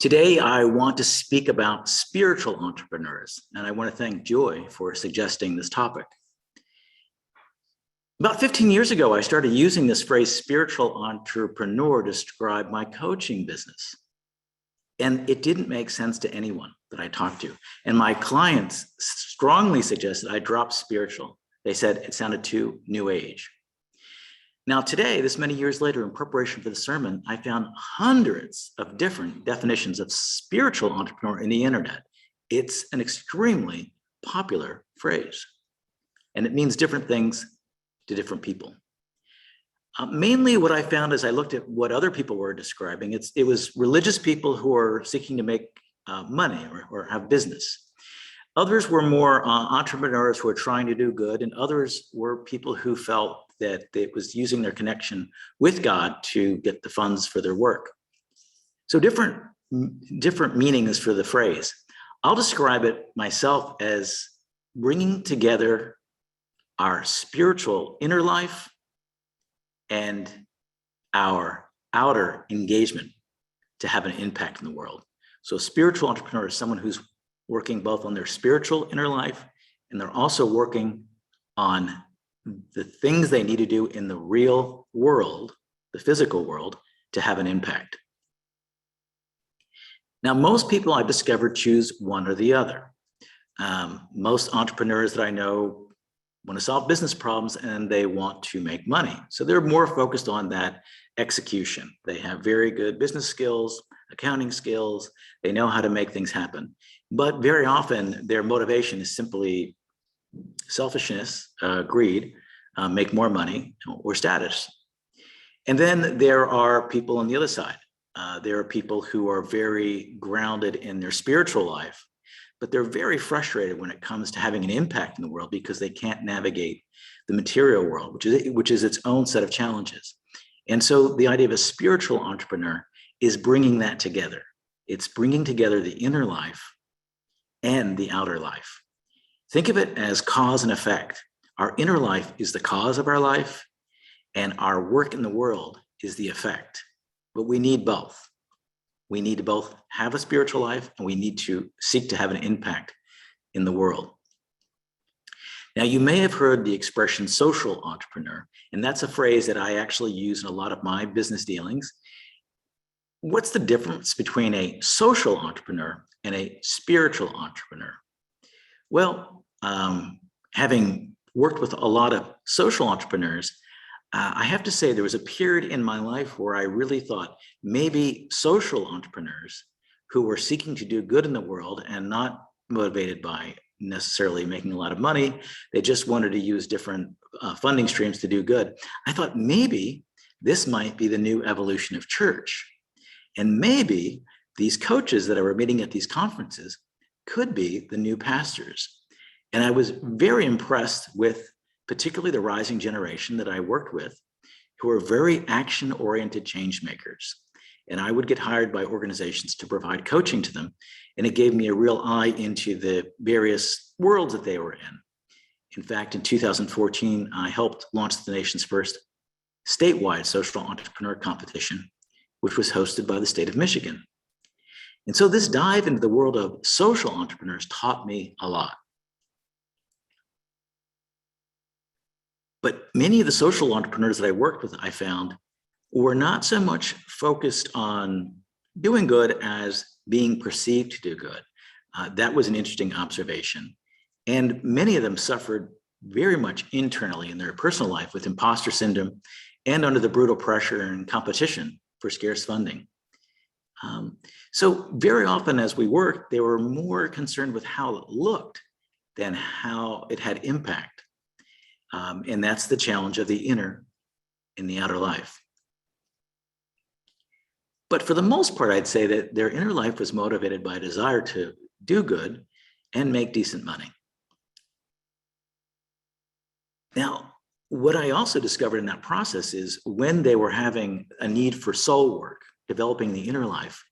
Today, I want to speak about spiritual entrepreneurs, and I want to thank Joy for suggesting this topic. About 15 years ago, I started using this phrase spiritual entrepreneur to describe my coaching business. And it didn't make sense to anyone that I talked to. And my clients strongly suggested I drop spiritual. They said it sounded too new age. Now today, this many years later, in preparation for the sermon, I found hundreds of different definitions of spiritual entrepreneur in the internet. It's an extremely popular phrase, and it means different things to different people. Mainly what I found as I looked at what other people were describing, it was religious people who are seeking to make money or have business. Others were more entrepreneurs who were trying to do good, and others were people who felt that it was using their connection with God to get the funds for their work. So different meanings for the phrase. I'll describe it myself as bringing together our spiritual inner life and our outer engagement to have an impact in the world. So a spiritual entrepreneur is someone who's working both on their spiritual inner life, and they're also working on the things they need to do in the real world, the physical world, to have an impact. Now, most people I've discovered choose one or the other. Most entrepreneurs that I know want to solve business problems and they want to make money. So they're more focused on that execution. They have very good business skills, accounting skills. They know how to make things happen. But very often their motivation is simply selfishness, greed, make more money, or status. And then there are people on the other side. There are people who are very grounded in their spiritual life, but they're very frustrated when it comes to having an impact in the world because they can't navigate the material world, which is its own set of challenges. And so the idea of a spiritual entrepreneur is bringing that together. It's bringing together the inner life and the outer life. Think of it as cause and effect. Our inner life is the cause of our life, and our work in the world is the effect. But we need both. We need to both have a spiritual life, and we need to seek to have an impact in the world. Now, you may have heard the expression social entrepreneur, and that's a phrase that I actually use in a lot of my business dealings. What's the difference between a social entrepreneur and a spiritual entrepreneur? Well, having worked with a lot of social entrepreneurs, I have to say there was a period in my life where I really thought maybe social entrepreneurs who were seeking to do good in the world and not motivated by necessarily making a lot of money, they just wanted to use different funding streams to do good. I thought maybe this might be the new evolution of church. And maybe these coaches that I were meeting at these conferences could be the new pastors. And I was very impressed with particularly the rising generation that I worked with, who are very action-oriented change makers. And I would get hired by organizations to provide coaching to them. And it gave me a real eye into the various worlds that they were in. In fact, in 2014, I helped launch the nation's first statewide social entrepreneur competition, which was hosted by the state of Michigan. And so this dive into the world of social entrepreneurs taught me a lot. But many of the social entrepreneurs that I worked with, I found, were not so much focused on doing good as being perceived to do good. That was an interesting observation. And many of them suffered very much internally in their personal life with imposter syndrome and under the brutal pressure and competition for scarce funding. So very often as we worked, they were more concerned with how it looked than how it had impact. And that's the challenge of the inner and the outer life. But for the most part, I'd say that their inner life was motivated by a desire to do good and make decent money. Now, what I also discovered in that process is when they were having a need for soul work, developing the inner life,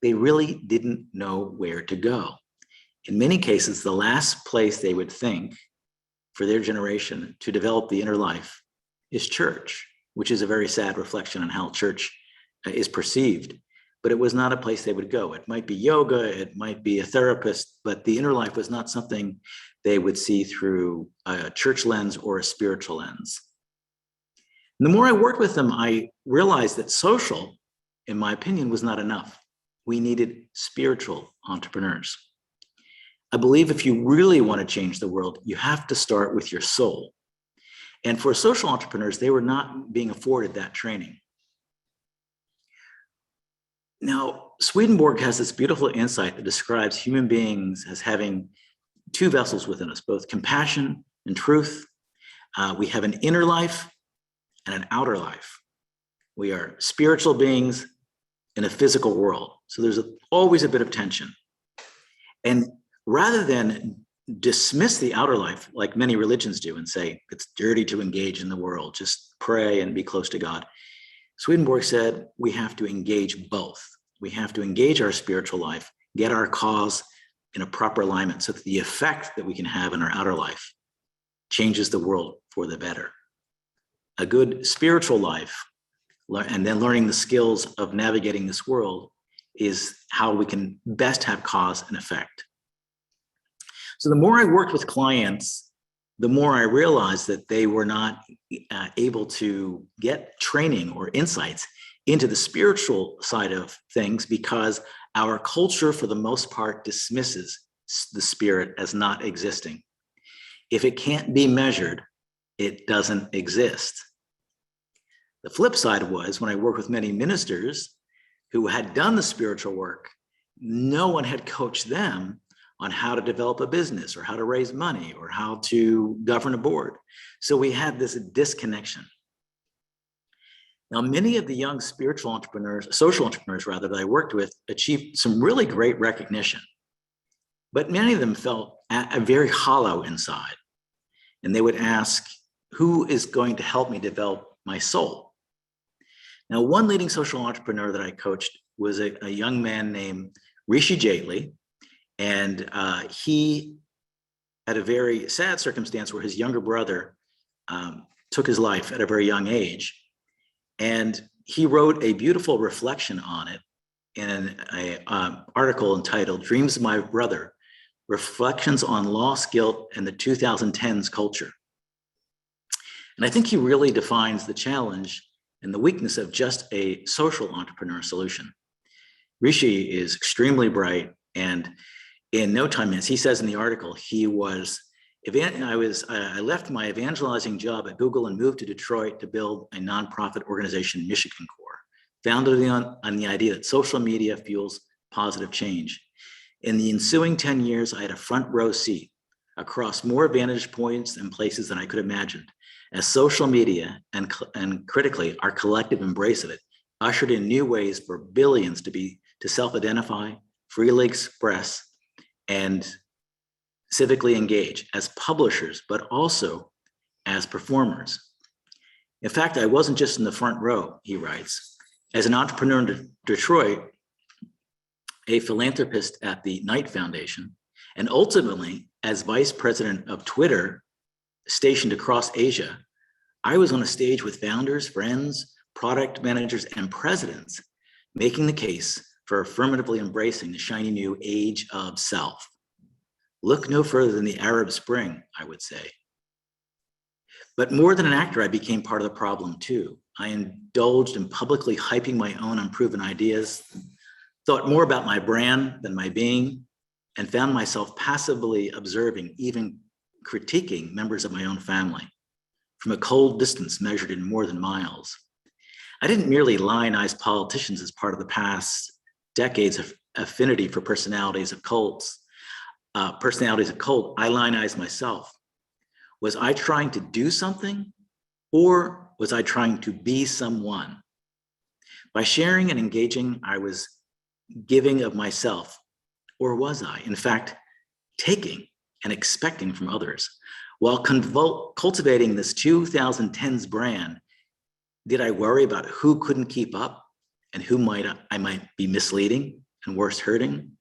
they really didn't know where to go. In many cases, the last place they would think for their generation to develop the inner life is church, which is a very sad reflection on how church is perceived. but it was not a place they would go. It might be yoga, it might be a therapist, but the inner life was not something they would see through a church lens or a spiritual lens. And the more I worked with them, I realized that social, in my opinion, was not enough. We needed spiritual entrepreneurs. I believe if you really want to change the world, you have to start with your soul. And for social entrepreneurs, they were not being afforded that training. Now, Swedenborg has this beautiful insight that describes human beings as having two vessels within us, both compassion and truth. We have an inner life and an outer life. We are spiritual beings in a physical world. So there's always a bit of tension. And rather than dismiss the outer life like many religions do and say it's dirty to engage in the world, just pray and be close to God, Swedenborg said we have to engage both. We have to engage our spiritual life, get our cause in a proper alignment so that the effect that we can have in our outer life changes the world for the better. A good spiritual life, and then learning the skills of navigating this world, is how we can best have cause and effect. So the more I worked with clients, the more I realized that they were not able to get training or insights into the spiritual side of things because our culture, for the most part, dismisses the spirit as not existing. If it can't be measured, it doesn't exist. The flip side was when I worked with many ministers who had done the spiritual work, no one had coached them on how to develop a business or how to raise money or how to govern a board. So we had this disconnection. Now, many of the young spiritual entrepreneurs, social entrepreneurs rather, that I worked with achieved some really great recognition, but many of them felt very hollow inside. And they would ask, who is going to help me develop my soul? Now, one leading social entrepreneur that I coached was a young man named Rishi Jaitley. And he had a very sad circumstance where his younger brother took his life at a very young age. And he wrote a beautiful reflection on it in an article entitled Dreams of My Brother, Reflections on Lost Guilt and the 2010s Culture. And I think he really defines the challenge and the weakness of just a social entrepreneur solution. Rishi is extremely bright, and in no time, as he says in the article, I left my evangelizing job at Google and moved to Detroit to build a nonprofit organization, Michigan Core, founded on the idea that social media fuels positive change. In the ensuing 10 years, I had a front row seat across more vantage points and places than I could imagine, as social media and critically our collective embrace of it ushered in new ways for billions to self-identify, freely express, and civically engage as publishers, but also as performers. In fact, I wasn't just in the front row, he writes. As an entrepreneur in Detroit, a philanthropist at the Knight Foundation, and ultimately as vice president of Twitter, stationed across Asia, I was on a stage with founders, friends, product managers, and presidents, making the case for affirmatively embracing the shiny new age of self. Look no further than the Arab Spring, I would say. But more than an actor, I became part of the problem too. I indulged in publicly hyping my own unproven ideas, thought more about my brand than my being, and found myself passively observing, even critiquing members of my own family from a cold distance measured in more than miles. I didn't merely lionize politicians as part of the past decades of affinity for personalities of cults. I lionized myself. Was I trying to do something, or was I trying to be someone? By sharing and engaging, I was giving of myself, or was I, in fact, taking and expecting from others? While cultivating this 2010s brand, did I worry about who couldn't keep up and who I might be misleading and worse, hurting?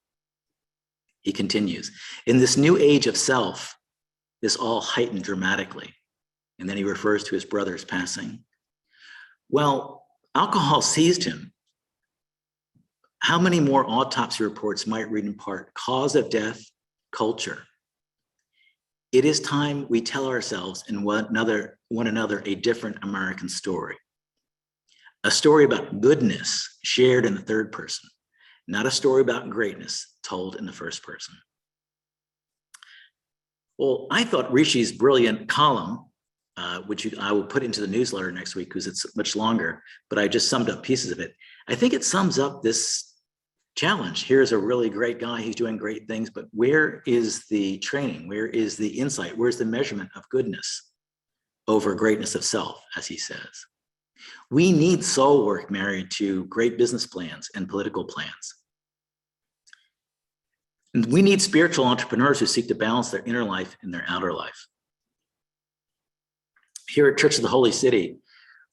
He continues, in this new age of self, this all heightened dramatically. And then he refers to his brother's passing. Well, alcohol seized him. How many more autopsy reports might read in part, cause of death, culture? It is time we tell ourselves and one another a different American story. A story about goodness shared in the third person, not a story about greatness told in the first person. Well, I thought Rishi's brilliant column, which I will put into the newsletter next week because it's much longer, but I just summed up pieces of it. I think it sums up this challenge. Here's a really great guy, he's doing great things, but where is the training? Where is the insight? Where's the measurement of goodness over greatness of self, as he says? We need soul work married to great business plans and political plans. And we need spiritual entrepreneurs who seek to balance their inner life and their outer life. Here at Church of the Holy City,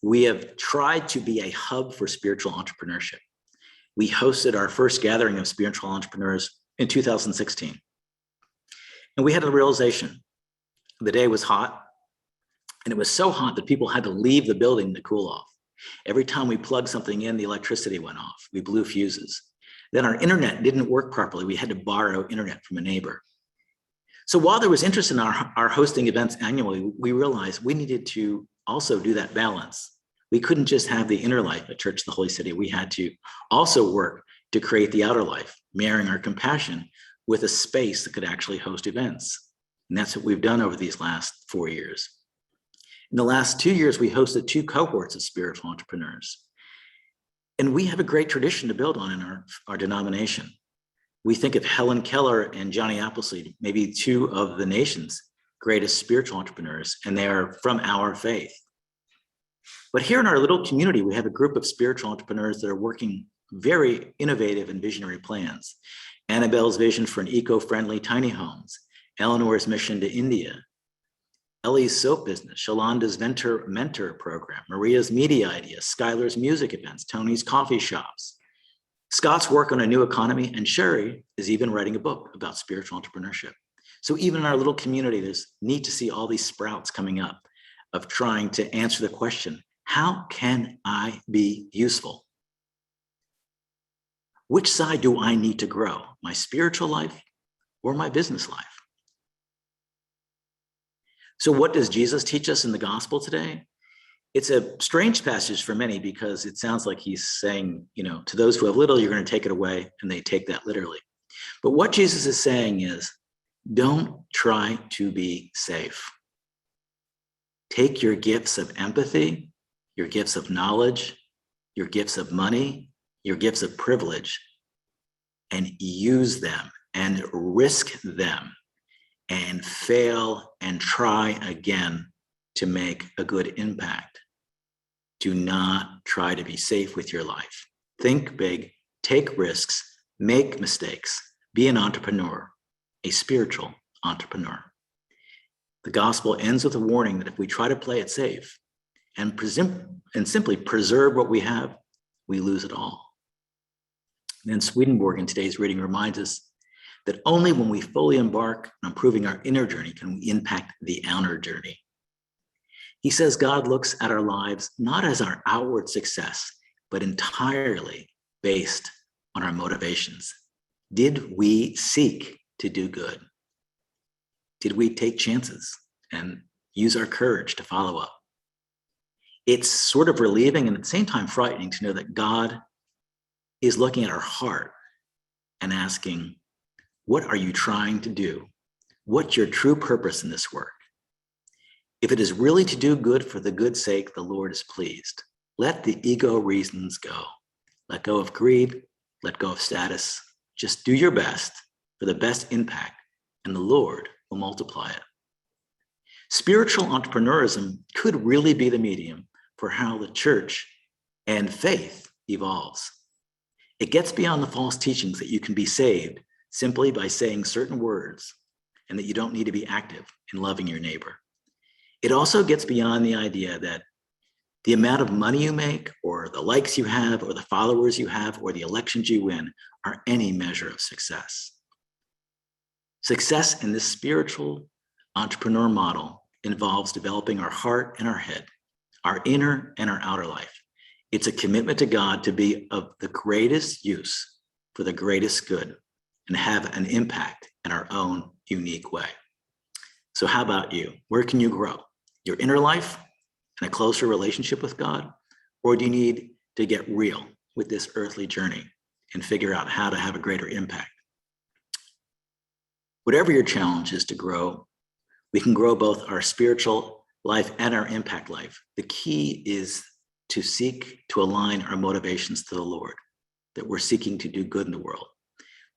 we have tried to be a hub for spiritual entrepreneurship. We hosted our first gathering of spiritual entrepreneurs in 2016. And we had a realization. The day was hot, and it was so hot that people had to leave the building to cool off. Every time we plugged something in, the electricity went off. We blew fuses. Then our internet didn't work properly. We had to borrow internet from a neighbor. So while there was interest in our hosting events annually, we realized we needed to also do that balance. We couldn't just have the inner life at Church of the Holy City. We had to also work to create the outer life, marrying our compassion with a space that could actually host events. And that's what we've done over these last 4 years. In the last 2 years, we hosted 2 cohorts of spiritual entrepreneurs. And we have a great tradition to build on in our denomination. We think of Helen Keller and Johnny Appleseed, maybe 2 of the nation's greatest spiritual entrepreneurs, and they are from our faith. But here in our little community, we have a group of spiritual entrepreneurs that are working very innovative and visionary plans. Annabelle's vision for an eco-friendly tiny homes, Eleanor's mission to India, Ellie's soap business, Sholanda's mentor program, Maria's media ideas, Skylar's music events, Tony's coffee shops, Scott's work on a new economy, and Sherry is even writing a book about spiritual entrepreneurship. So even in our little community, there's neat to see all these sprouts coming up of trying to answer the question, how can I be useful? Which side do I need to grow, my spiritual life or my business life? So what does Jesus teach us in the gospel today? It's a strange passage for many because it sounds like he's saying, to those who have little, you're going to take it away, and they take that literally. But what Jesus is saying is, don't try to be safe. Take your gifts of empathy, your gifts of knowledge, your gifts of money, your gifts of privilege, and use them and risk them and fail and try again to make a good impact. Do not try to be safe with your life. Think big, take risks, make mistakes, be an entrepreneur, a spiritual entrepreneur. The gospel ends with a warning that if we try to play it safe and simply preserve what we have, we lose it all. And then Swedenborg in today's reading reminds us that only when we fully embark on improving our inner journey can we impact the outer journey. He says God looks at our lives not as our outward success, but entirely based on our motivations. Did we seek to do good? Did we take chances and use our courage to follow up? It's sort of relieving and at the same time frightening to know that God is looking at our heart and asking, what are you trying to do? What's your true purpose in this work? If it is really to do good for the good sake, the Lord is pleased. Let the ego reasons go. Let go of greed, let go of status. Just do your best for the best impact, and the Lord will multiply it. Spiritual entrepreneurism could really be the medium for how the church and faith evolves. It gets beyond the false teachings that you can be saved simply by saying certain words and that you don't need to be active in loving your neighbor. It also gets beyond the idea that the amount of money you make or the likes you have or the followers you have or the elections you win are any measure of success. Success in this spiritual entrepreneur model involves developing our heart and our head, our inner and our outer life. It's a commitment to God to be of the greatest use for the greatest good and have an impact in our own unique way. So how about you? Where can you grow? Your inner life and a closer relationship with God? Or do you need to get real with this earthly journey and figure out how to have a greater impact? Whatever your challenge is to grow, we can grow both our spiritual life and our impact life. The key is to seek to align our motivations to the Lord, that we're seeking to do good in the world.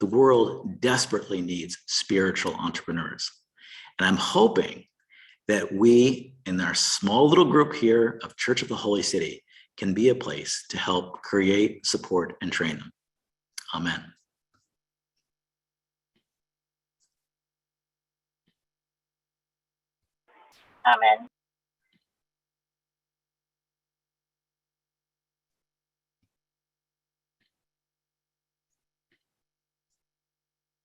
The world desperately needs spiritual entrepreneurs. And I'm hoping that we, in our small little group here of Church of the Holy City, can be a place to help create, support, and train them. Amen. Amen.